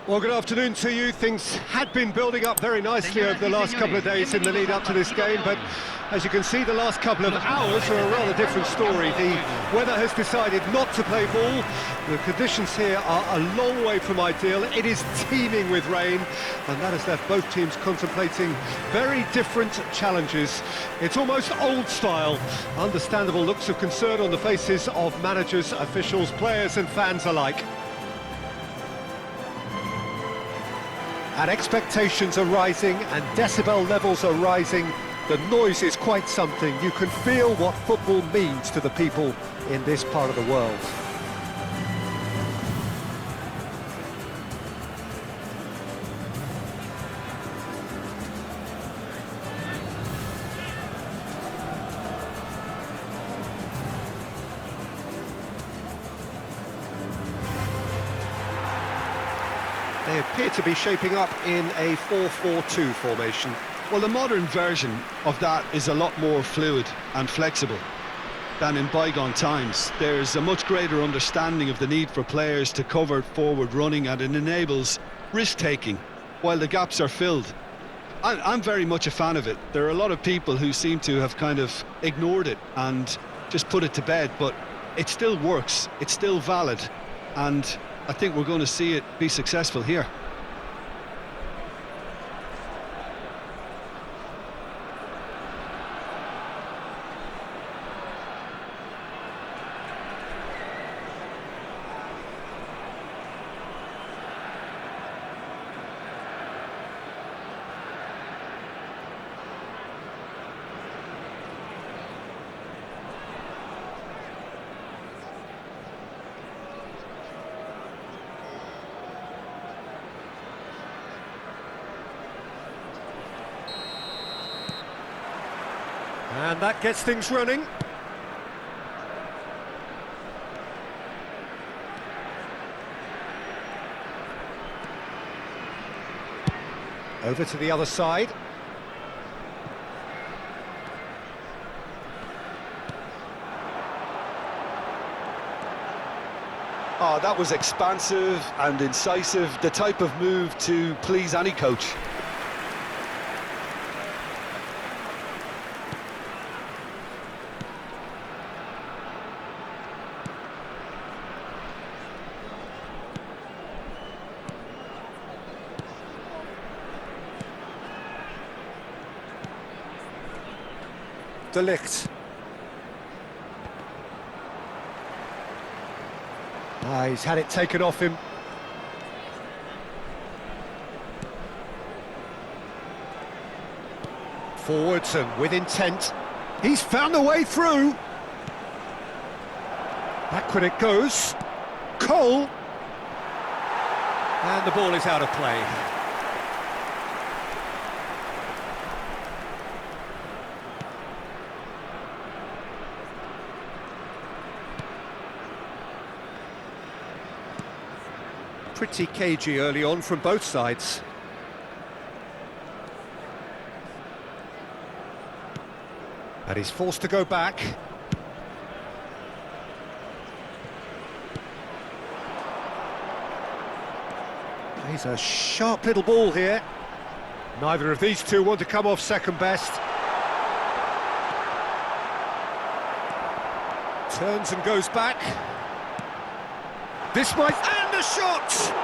Well, good afternoon to you. Things had been building up very nicely over the last couple of days in the lead up to this game, but as you can see, the last couple of hours are a rather different story. The weather has decided not to play ball. The conditions here are a long way from ideal. It is teeming with rain, and that has left both teams contemplating very different challenges. It's almost old style. Understandable looks of concern on the faces of managers, officials, players and fans alike. And expectations are rising and decibel levels are rising. The noise is quite something. You can feel what football means to the people in this part of the world. They appear to be shaping up in a 4-4-2 formation. Well, the modern version of that is a lot more fluid and flexible than in bygone times. There's a much greater understanding of the need for players to cover forward running, and it enables risk-taking while the gaps are filled. I'm very much a fan of it. There are a lot of people who seem to have kind of ignored it and just put it to bed, but it still works, it's still valid, and I think we're going to see it be successful here. And that gets things running. Over to the other side. Oh, that was expansive and incisive, the type of move to please any coach. De Ligt. He's had it taken off him. Forwards and with intent. He's found a way through. Backward it goes. Cole. And the ball is out of play. Pretty cagey early on from both sides. And he's forced to go back. He's a sharp little ball here. Neither of these two want to come off second best. Turns and goes back. This might... and a shot!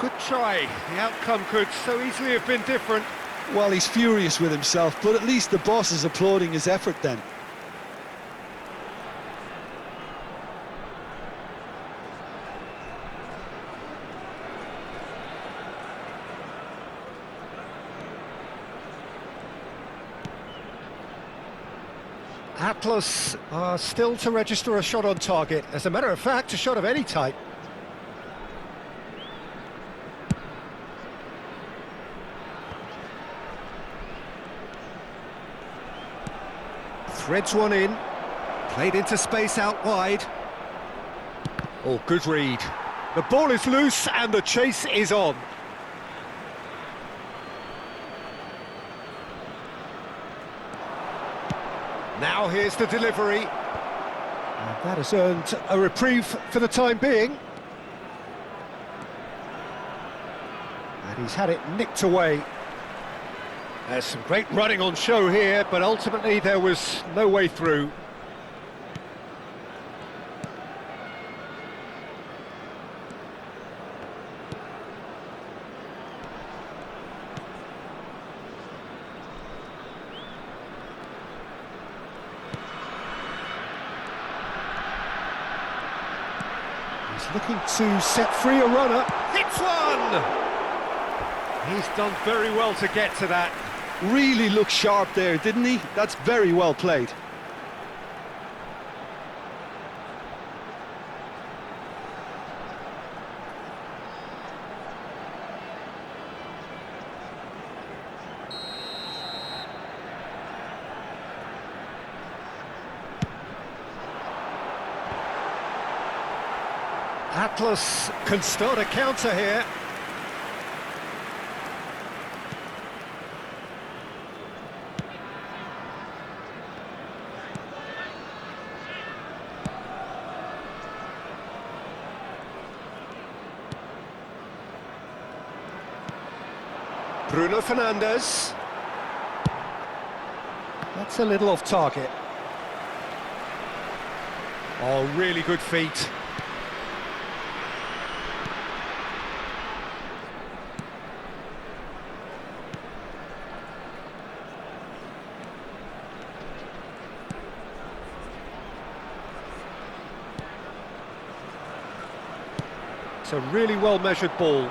Good try. The outcome could so easily have been different. Well, he's furious with himself, but at least the boss is applauding his effort then. Atlas are still to register a shot on target. As a matter of fact, a shot of any type. Threads one in. Played into space out wide. Oh, good read. The ball is loose and the chase is on. Now here's the delivery. And that has earned a reprieve for the time being. He's had it nicked away. There's some great running on show here, but ultimately there was no way through. He's looking to set free a runner. Hits one! He's done very well to get to that. Really looked sharp there, didn't he? That's very well played. Atlas can start a counter here. Bruno Fernandes. That's a little off target. Oh, really good feet. It's a really well-measured ball.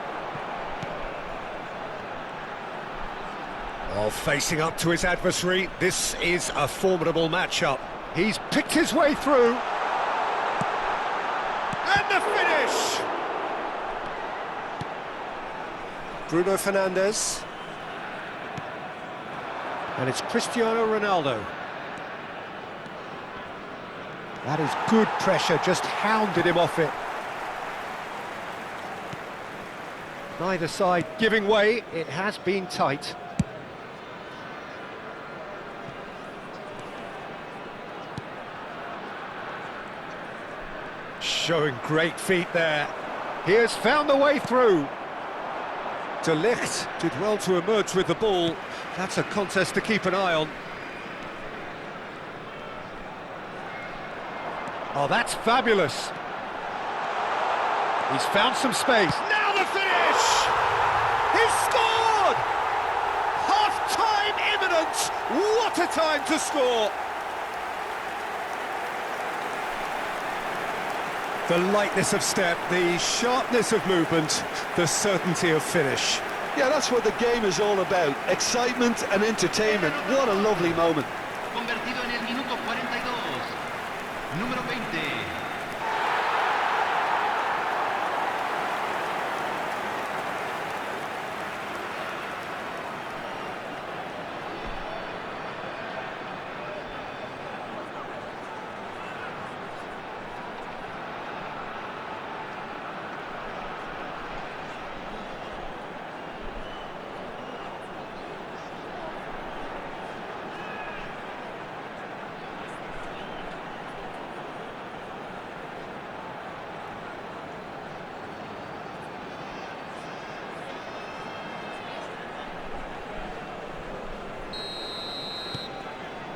Oh, facing up to his adversary, this is a formidable matchup. He's picked his way through. And the finish! Bruno Fernandes. And it's Cristiano Ronaldo. That is good pressure, just hounded him off it. Neither side giving way, it has been tight. Showing great feet there. He has found the way through. De Ligt did well to emerge with the ball. That's a contest to keep an eye on. Oh, that's fabulous. He's found some space. Now the finish! He's scored! Half-time imminent! What a time to score! The lightness of step, the sharpness of movement, the certainty of finish. Yeah, that's what the game is all about. Excitement and entertainment. What a lovely moment. Convertido en el minuto 42. Número 20.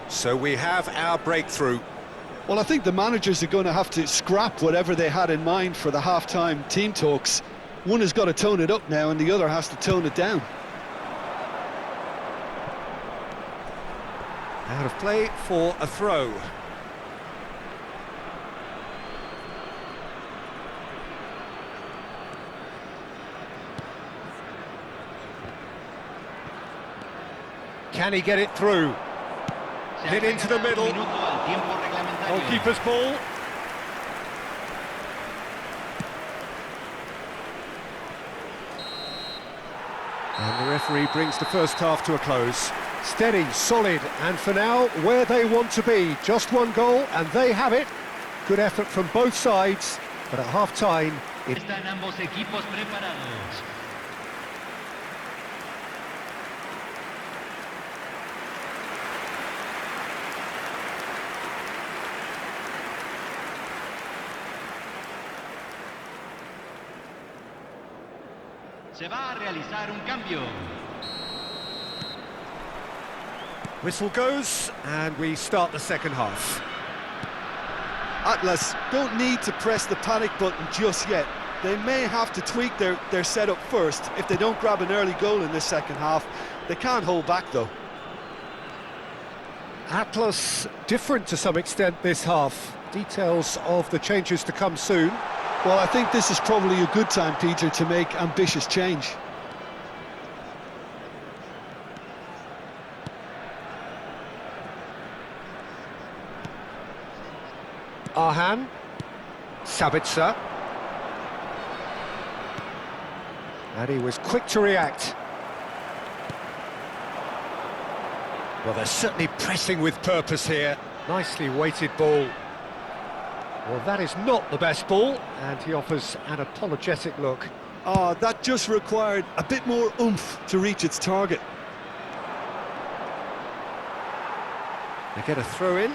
So we have our breakthrough. Well, I think the managers are going to have to scrap whatever they had in mind for the half-time team talks. One has got to tone it up now and the other has to tone it down. Out of play for a throw. Can he get it through? Hit into the middle. Goalkeeper's ball. And the referee brings the first half to a close. Steady, solid, and for now, where they want to be. Just one goal, and they have it. Good effort from both sides, but at half-time... Están ambos equipos preparados. Se va a realizar un cambio. Whistle goes, and we start the second half. Atlas don't need to press the panic button just yet. They may have to tweak their setup first. If they don't grab an early goal in this second half, they can't hold back though. Atlas different to some extent this half. Details of the changes to come soon. Well, I think this is probably a good time, Peter, to make ambitious change. Arhan, Sabitzer, and he was quick to react. Well, they're certainly pressing with purpose here. Nicely weighted ball. Well, that is not the best ball, and he offers an apologetic look. Oh, that just required a bit more oomph to reach its target. They get a throw in.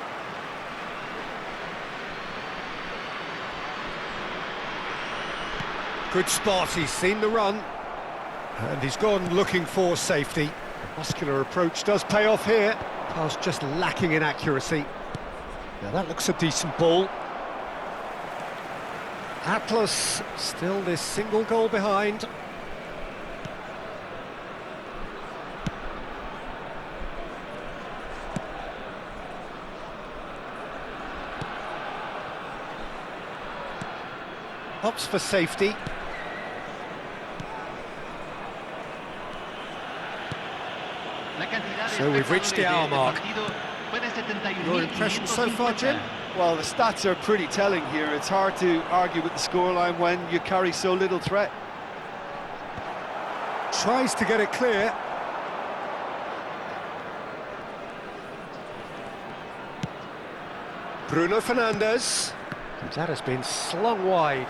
Good spot, he's seen the run, and he's gone looking for safety. The muscular approach does pay off here. Pass just lacking in accuracy. Now that looks a decent ball. Atlas still this single goal behind. Opts for safety. So we've reached the hour mark. Your impression so far, Jim? Well, the stats are pretty telling here. It's hard to argue with the scoreline when you carry so little threat. Tries to get it clear. Bruno Fernandes. That has been slung wide.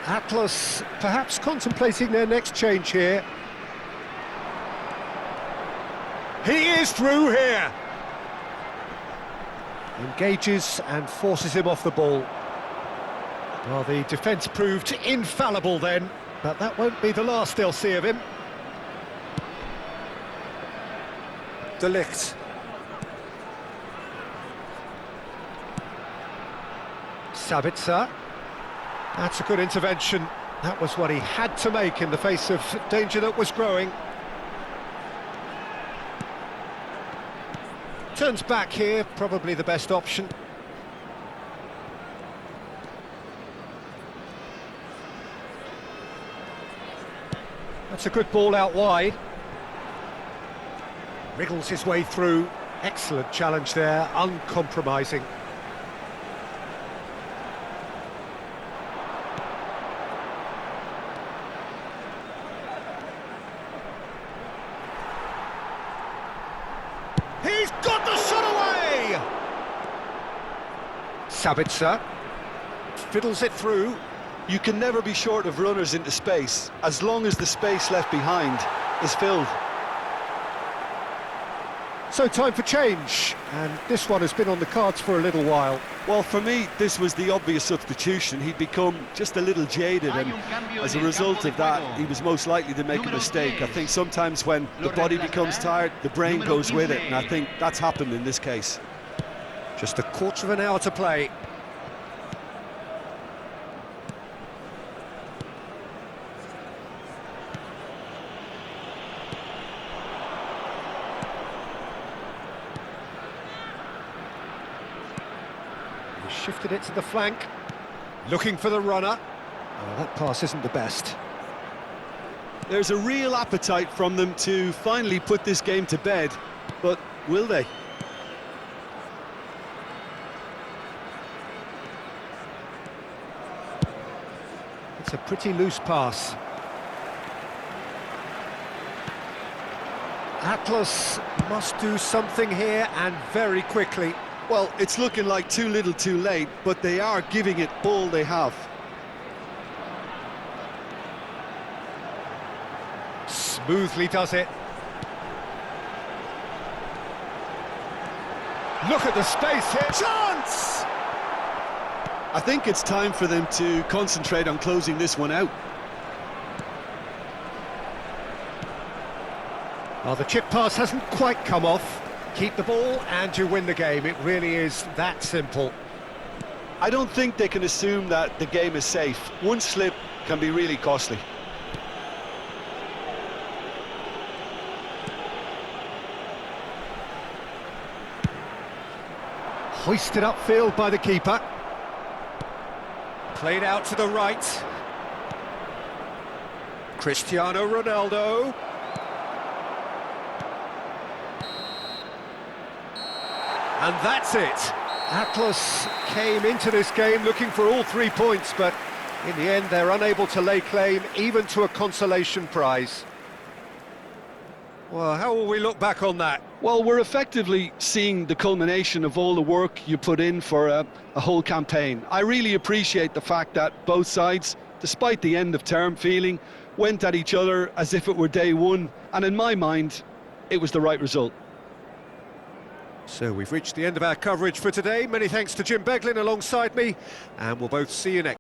Atlas perhaps contemplating their next change here. He is through here. Engages and forces him off the ball. Well, the defence proved infallible then, but that won't be the last they'll see of him. De Ligt. Sabitzer. That's a good intervention. That was what he had to make in the face of danger that was growing. Turns back here, probably the best option. That's a good ball out wide. Wriggles his way through. Excellent challenge there, uncompromising. He's got the shot away! Sabitzer fiddles it through. You can never be short of runners into space, as long as the space left behind is filled. So time for change, and this one has been on the cards for a little while. Well, for me, this was the obvious substitution. He'd become just a little jaded, and as a result of that, he was most likely to make a mistake. I think sometimes when the body becomes tired, the brain goes with it, and I think that's happened in this case. Just a quarter of an hour to play. Shifted it to the flank, looking for the runner. Oh, that pass isn't the best. There's a real appetite from them to finally put this game to bed, but will they? It's a pretty loose pass. Atlas must do something here, and very quickly. Well, it's looking like too little too late, but they are giving it all they have. Smoothly does it. Look at the space here. Chance! I think it's time for them to concentrate on closing this one out. Well, the chip pass hasn't quite come off. Keep the ball and you win the game. It really is that simple. I don't think they can assume that the game is safe. One slip can be really costly. Hoisted upfield by the keeper. Played out to the right. Cristiano Ronaldo. And that's it. Atlas came into this game looking for all 3 points, but in the end they're unable to lay claim even to a consolation prize. Well, how will we look back on that? Well, we're effectively seeing the culmination of all the work you put in for a whole campaign. I really appreciate the fact that both sides, despite the end-of-term feeling, went at each other as if it were day one, and in my mind, it was the right result. So we've reached the end of our coverage for today. Many thanks to Jim Beglin alongside me, and we'll both see you next.